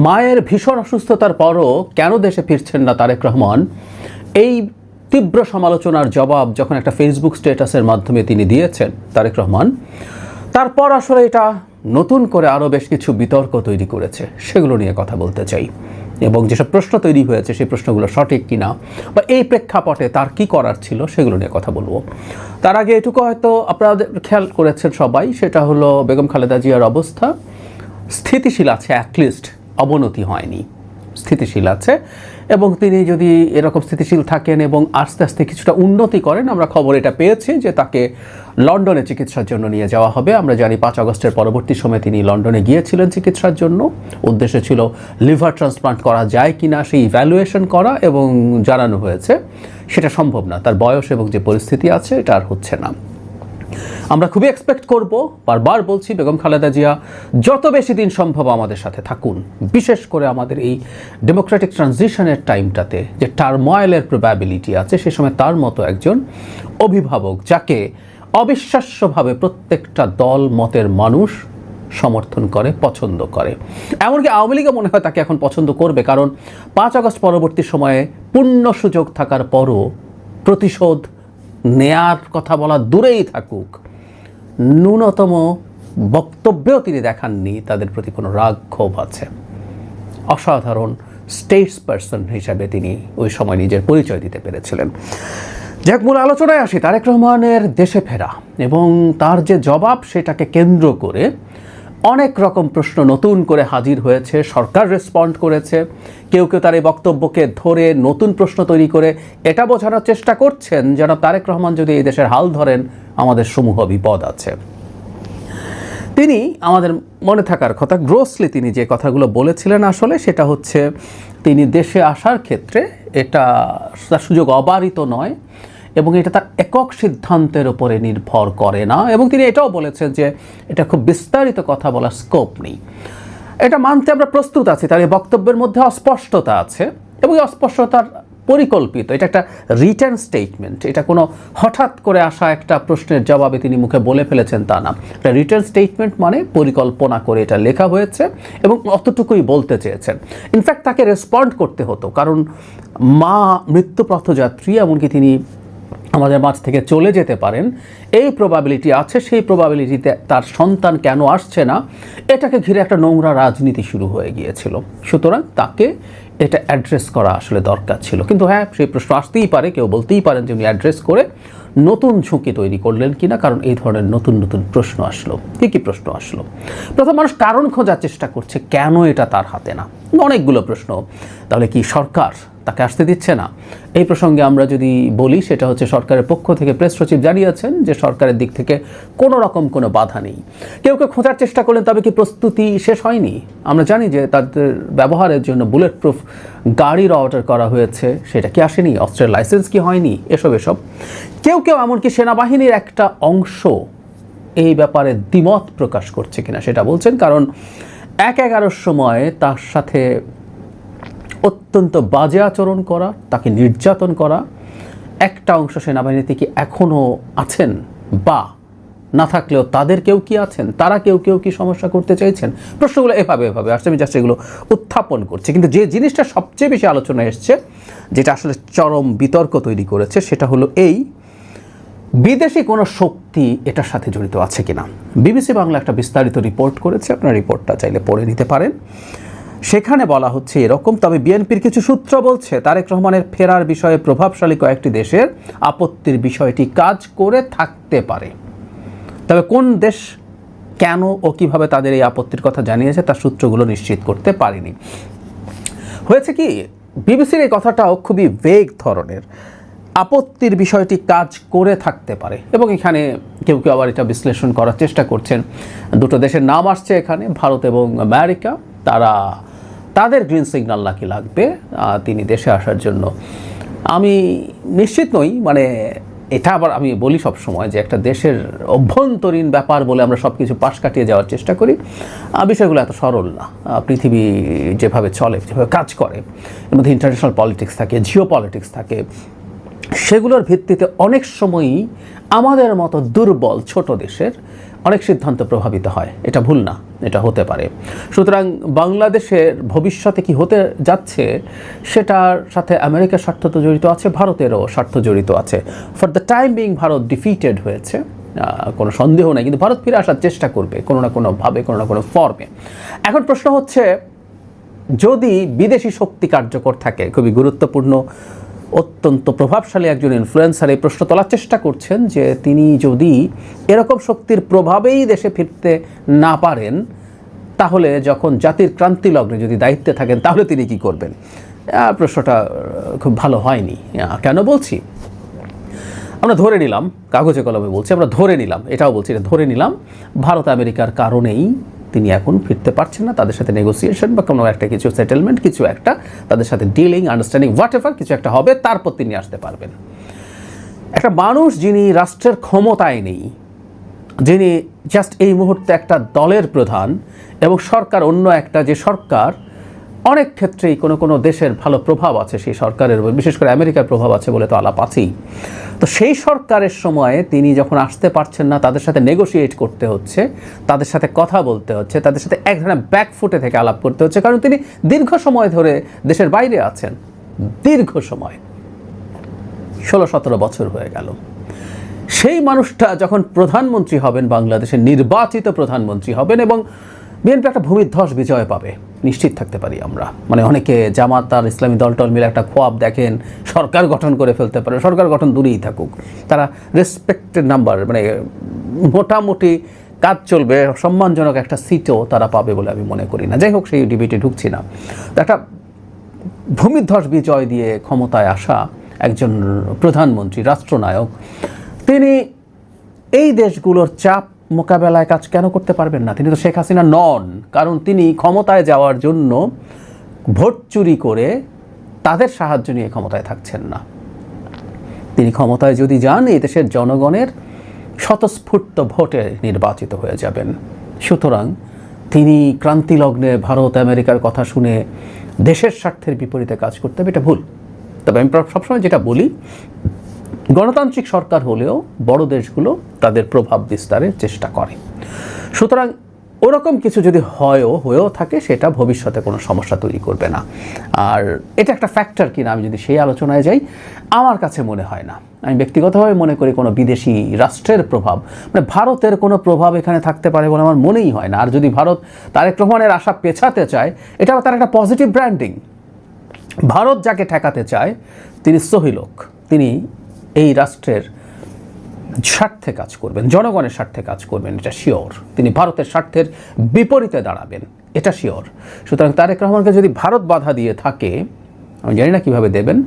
মায়ের ভীষণ অসুস্থতার পরও কেন দেশে ফিরছেন না তারেক রহমান, এই তীব্র সমালোচনার জবাব যখন একটা ফেসবুক স্ট্যাটাসের মাধ্যমে তিনি দিয়েছেন তারেক রহমান, তারপর আসলে এটা নতুন করে আরও বেশ কিছু বিতর্ক তৈরি করেছে। সেগুলো নিয়ে কথা বলতে চাই এবং যেসব প্রশ্ন তৈরি হয়েছে সেই প্রশ্নগুলো সঠিক কিনা বা এই প্রেক্ষাপটে তার কি করার ছিল সেগুলো নিয়ে কথা বলবো। তার আগে এটুকু হয়তো আপনারা খেয়াল করেছেন সবাই, সেটা হলো বেগম খালেদা জিয়ার অবস্থা স্থিতিশীল আছে, অ্যাটলিস্ট অবনতি হয়নি, স্থিতিশীল আছে। এবং তিনি যদি এরকম স্থিতিশীল থাকেন এবং আস্তে আস্তে কিছুটা উন্নতি করেন, আমরা খবর এটা পেয়েছি যে তাকে লন্ডনে চিকিৎসার জন্য নিয়ে যাওয়া হবে। আমরা জানি 5 আগস্টের পরবর্তী সময়ে তিনি লন্ডনে গিয়েছিলেন চিকিৎসার জন্য। উদ্দেশ্য ছিল লিভার ট্রান্সপ্লান্ট করা যায় কিনা সেই ইভ্যালুয়েশন করা, এবং জানানো হয়েছে সেটা সম্ভব না, তার বয়স এবং যে পরিস্থিতি আছে এটা আর হচ্ছে না। আমরা খুবই এক্সপেক্ট করব, বারবার বলছি, বেগম খালেদা জিয়া যত বেশি দিন সম্ভব আমাদের সাথে থাকুন, বিশেষ করে আমাদের এই ডেমোক্রেটিক ট্রানজিশনের টাইমটাতে যে টার্ময়েলের প্রবাবিলিটি আছে, সে সময় তার মতো একজন অভিভাবক যাকে অবিশ্বাস্যভাবে প্রত্যেকটা দল মতের মানুষ সমর্থন করে, পছন্দ করে। এমনকি আওয়ামী লীগও মনে হয় তাকে এখন পছন্দ করবে, কারণ 5 আগস্ট পরবর্তী সময়ে পূর্ণ সুযোগ থাকার পরও প্রতিশোধ নেয়ার কথা বলা দূরেই থাকুক, ন্যূনতম বক্তব্যেও তিনি দেখাননি তাদের প্রতি কোনো রাগ ক্ষোভ আছে। অসাধারণ স্টেটস পারসন হিসাবে তিনি ওই সময় নিজের পরিচয় দিতে পেরেছিলেন। যাক, মূল আলোচনায় আসি। তারেক রহমানের দেশে ফেরা এবং তার যে জবাব, সেটাকে কেন্দ্র করে অনেক রকম প্রশ্ন নতুন করে হাজির হয়েছে। সরকার রেসপন্ড করেছে, কেউ কেউ তার এই বক্তব্যকে ধরে নতুন প্রশ্ন তৈরি করে এটা বোঝানোর চেষ্টা করছেন যেন তারেক রহমান যদি এই দেশের হাল ধরেন আমাদের সমূহ বিপদ আছে। তিনি আমাদের মনে থাকার কথা, গ্রোসলি তিনি যে কথাগুলো বলেছিলেন আসলে সেটা হচ্ছে তিনি দেশে আসার ক্ষেত্রে এটা তার সুযোগ অবারিত নয় এবং এটা তার একক সিদ্ধান্তের উপরে নির্ভর করে না, এবং তিনি এটাও বলেছেন যে এটা খুব বিস্তারিত কথা বলার স্কোপ নেই। এটা মানতে আমরা প্রস্তুত আছি। তার এই বক্তব্যের মধ্যে অস্পষ্টতা আছে এবং এই অস্পষ্টতার পরিকল্পিত, এটা একটা রিটার্ন স্টেটমেন্ট, এটা কোনো হঠাৎ করে আসা একটা প্রশ্নের জবাবে তিনি মুখে বলে ফেলেছেন তা না। একটা রিটার্ন স্টেটমেন্ট মানে পরিকল্পনা করে এটা লেখা হয়েছে এবং অতটুকুই বলতে চেয়েছেন। ইনফ্যাক্ট তাকে রেসপন্ড করতে হতো, কারণ মা মৃত্যুপথযাত্রী, এমনকি তিনি আমাদের মাঝ থেকে চলে যেতে পারেন এই প্রবাবিলিটি আছে। সেই প্রবাবিলিটিতে তার সন্তান কেন আসছে না, এটাকে ঘিরে একটা নোংরা রাজনীতি শুরু হয়ে গিয়েছিল। সুতরাং তাকে এটা অ্যাড্রেস করা আসলে দরকার ছিল। কিন্তু হ্যাঁ, সেই প্রশ্ন আসতেই পারে, কেউ বলতেই পারেন যে উনি অ্যাড্রেস করে নতুন ঝুঁকি তৈরি করলেন কিনা, কারণ এই ধরনের নতুন নতুন প্রশ্ন আসলো। কী প্রশ্ন আসলো? প্রথম, মানুষ কারণ খোঁজার চেষ্টা করছে কেন এটা তার হাতে না। অনেকগুলো প্রশ্ন। তাহলে কি সরকার তাকে আসতে দিচ্ছে না? এই প্রসঙ্গে আমরা যদি বলি, সেটা হচ্ছে সরকারের পক্ষ থেকে প্রেস সচিব জানিয়েছেন যে সরকারের দিক থেকে কোনো রকম কোনো বাধা নেই। কেউ কেউ খোঁজার চেষ্টা করলেন তবে কি প্রস্তুতি শেষ হয়নি? আমরা জানি যে তাদের ব্যবহারের জন্য বুলেট প্রুফ গাড়ির অর্ডার করা হয়েছে, সেটা কি আসেনি? অস্ত্রের লাইসেন্স কি হয়নি? এসব কেউ কেউ এমনকি সেনাবাহিনীর একটা অংশ এই ব্যাপারে দ্বিমত প্রকাশ করছে কিনা সেটা বলছেন, কারণ 1/11 সময় তার সাথে অত্যন্ত বাজে আচরণ করা, তাকে নির্যাতন করা একটা অংশ সেনাবাহিনীতে কি এখনও আছেন, বা না থাকলেও তাদের কেউ কি আছেন, তারা কেউ কি সমস্যা করতে চাইছেন? প্রশ্নগুলো এভাবে আসছে, আমি জাস্ট এগুলো উত্থাপন করছি। কিন্তু যে জিনিসটা সবচেয়ে বেশি আলোচনায় এসছে, যেটা আসলে চরম বিতর্ক তৈরি করেছে, সেটা হলো এই বিদেশি কোনো শক্তি এটার সাথে জড়িত আছে কিনা। বিবিসি বাংলা একটা বিস্তারিত রিপোর্ট করেছে, আপনারা রিপোর্টটা চাইলে পড়ে নিতে পারেন। সেখানে বলা হচ্ছে এরকম, তবে বিএনপির কিছু সূত্র বলছে তারেক রহমানের ফেরার বিষয়ে প্রভাবশালী কয়েকটি দেশের আপত্তির বিষয়টি কাজ করে থাকতে পারে। তবে কোন দেশ, কেন ও কিভাবে তাদের এই আপত্তির কথা জানিয়েছে তার সূত্রগুলো নিশ্চিত করতে পারেনি। হয়েছে কি, বিবিসির এই কথাটাও খুবই ভেগ ধরনের। আপত্তির বিষয়টি কাজ করে থাকতে পারে, এবং এখানে কেউ কেউ আবার এটা বিশ্লেষণ করার চেষ্টা করছেন। দুটো দেশের নাম আসছে এখানে, ভারত এবং আমেরিকা। তাদের গ্রিন সিগন্যাল নাকি লাগবে তিনি দেশে আসার জন্য। আমি নিশ্চিত নই, মানে এটা আবার আমি বলি সব সময় যে একটা দেশের অভ্যন্তরীণ ব্যাপার বলে আমরা সব কিছু পাশ কাটিয়ে যাওয়ার চেষ্টা করি। বিষয়গুলো এত সরল না। পৃথিবী যেভাবে চলে, যেভাবে কাজ করে, এর মধ্যে ইন্টারন্যাশনাল পলিটিক্স থাকে, জিও পলিটিক্স থাকে, সেগুলোর ভিত্তিতে অনেক সময়ই আমাদের মতো দুর্বল ছোট দেশের অনেক সিদ্ধান্ত প্রভাবিত হয়। এটা ভুল না, এটা হতে পারে। সুতরাং বাংলাদেশের ভবিষ্যতে কি হতে যাচ্ছে সেটার সাথে আমেরিকার স্বার্থ তো জড়িত আছে, ভারতেরও স্বার্থ জড়িত আছে। For the time being Bharat defeated হয়েছে, কোনো সন্দেহ নেই, কিন্তু ভারত ফিরে আসার চেষ্টা করবে কোনো না কোনোভাবে, কোনো না কোনো ফর্মে। এখন প্রশ্ন হচ্ছে, যদি বিদেশি শক্তি কার্যকর থাকে, খুবই গুরুত্বপূর্ণ অত্যন্ত প্রভাবশালী একজন ইনফ্লুয়েন্সার এই প্রশ্ন তোলার চেষ্টা করছেন যে তিনি যদি এরকম শক্তির প্রভাবেই দেশে ফিরতে না পারেন, তাহলে যখন জাতির ক্রান্তি লগ্নে যদি দায়িত্বে থাকেন তাহলে তিনি কি করবেন। প্রশ্নটা খুব ভালো হয়নি। কেন বলছি, আমরা ধরে নিলাম, কাগজে কলমে বলছি, আমরা ধরে নিলাম, এটাও বলছি, ধরে নিলাম ভারত আমেরিকার কারণেই তিনি এখন ফিরতে পারছেন না, তাদের সাথে নেগোসিয়েশন বা কোনো একটা কিছু সেটেলমেন্ট, কিছু একটা তাদের সাথে ডিলিং, আন্ডারস্ট্যান্ডিং, হোয়াট এভার কিছু একটা হবে, তারপর তিনি আসতে পারবেন। একটা মানুষ যিনি রাষ্ট্রের ক্ষমতায় নেই, যিনি জাস্ট এই মুহূর্তে একটা দলের প্রধান এবং সরকার অন্য একটা, যে সরকার অনেক ক্ষেত্রেই কোনো কোনো দেশের ভালো প্রভাব আছে সেই সরকারের, বিশেষ করে আমেরিকার প্রভাব আছে বলে তো আলাপ আছেই। তো সেই সরকারের সময়ে তিনি যখন আসতে পারছেন না, তাদের সাথে নেগোশিয়েট করতে হচ্ছে, তাদের সাথে কথা বলতে হচ্ছে, তাদের সাথে এক ধরনের ব্যাকফুটে থেকে আলাপ করতে হচ্ছে, কারণ তিনি দীর্ঘ সময় ধরে দেশের বাইরে আছেন, দীর্ঘ সময়, 16-17 বছর হয়ে গেল। সেই মানুষটা যখন প্রধানমন্ত্রী হবেন, বাংলাদেশের নির্বাচিত প্রধানমন্ত্রী হবেন, এবং বিএনপি একটা ভূমিধ্বস বিজয় পাবে, নিশ্চিত থাকতে পারি আমরা। মানে অনেকে জামাত আর ইসলামী দল মিলে একটা খোয়াব দেখেন, সরকার গঠন করে ফেলতে পারে। সরকার গঠন দূরেই থাকুক, তারা রেসপেক্টেড নাম্বার, মানে মোটামুটি কাজ চলবে, সম্মানজনক একটা সিটও তারা পাবে বলে আমি মনে করি না। যাই হোক, সেই ডিবেটে ঢুকছি না। তো একটা ভূমিধ্বস বিজয় দিয়ে ক্ষমতায় আসা একজন প্রধানমন্ত্রী, রাষ্ট্রনায়ক, তিনি এই দেশগুলোর চাপ মোকাবেলায় কাজ কেন করতে পারবেন না? তিনি তো শেখ হাসিনা নন, কারণ তিনি ক্ষমতায় যাওয়ার জন্য ভোট চুরি করে তাদের সাহায্য নিয়ে ক্ষমতায় থাকছেন না। তিনি ক্ষমতায় যদি যান, এই দেশের জনগণের স্বতঃস্ফূর্ত ভোটে নির্বাচিত হয়ে যাবেন। সুতরাং তিনি ক্রান্তিলগ্নে ভারত আমেরিকার কথা শুনে দেশের স্বার্থের বিপরীতে কাজ করতে হবে, এটা ভুল। তবে আমি সবসময় যেটা বলি, গণতান্ত্রিক সরকার হলেও বড় দেশগুলো তাদের প্রভাব বিস্তারের চেষ্টা করে। সুতরাং ওরকম কিছু যদি হয়েও থাকে, সেটা ভবিষ্যতে কোনো সমস্যা তৈরি করবে না। আর এটা একটা ফ্যাক্টর কিনা আমি যদি সেই আলোচনায় যাই, আমার কাছে মনে হয় না। আমি ব্যক্তিগতভাবে মনে করি কোনো বিদেশি রাষ্ট্রের প্রভাব, মানে ভারতের কোনো প্রভাব এখানে থাকতে পারে বলে আমার মনেই হয় না। আর যদি ভারত তারেক রহমানের আশা পেছাতে চায়, এটাও তার একটা পজিটিভ ব্র্যান্ডিং। ভারত যাকে ঠেকাতে চায় তিনি সহি লোক, তিনি এই রাষ্ট্রের স্বার্থে কাজ করবেন, জনগণের স্বার্থে কাজ করবেন, এটা শিওর। তিনি ভারতের স্বার্থের বিপরীতে দাঁড়াবেন, এটা শিওর। সুতরাং তারেক রহমানকে যদি ভারত বাধা দিয়ে থাকে, আমি জানি না কিভাবে দেবেন।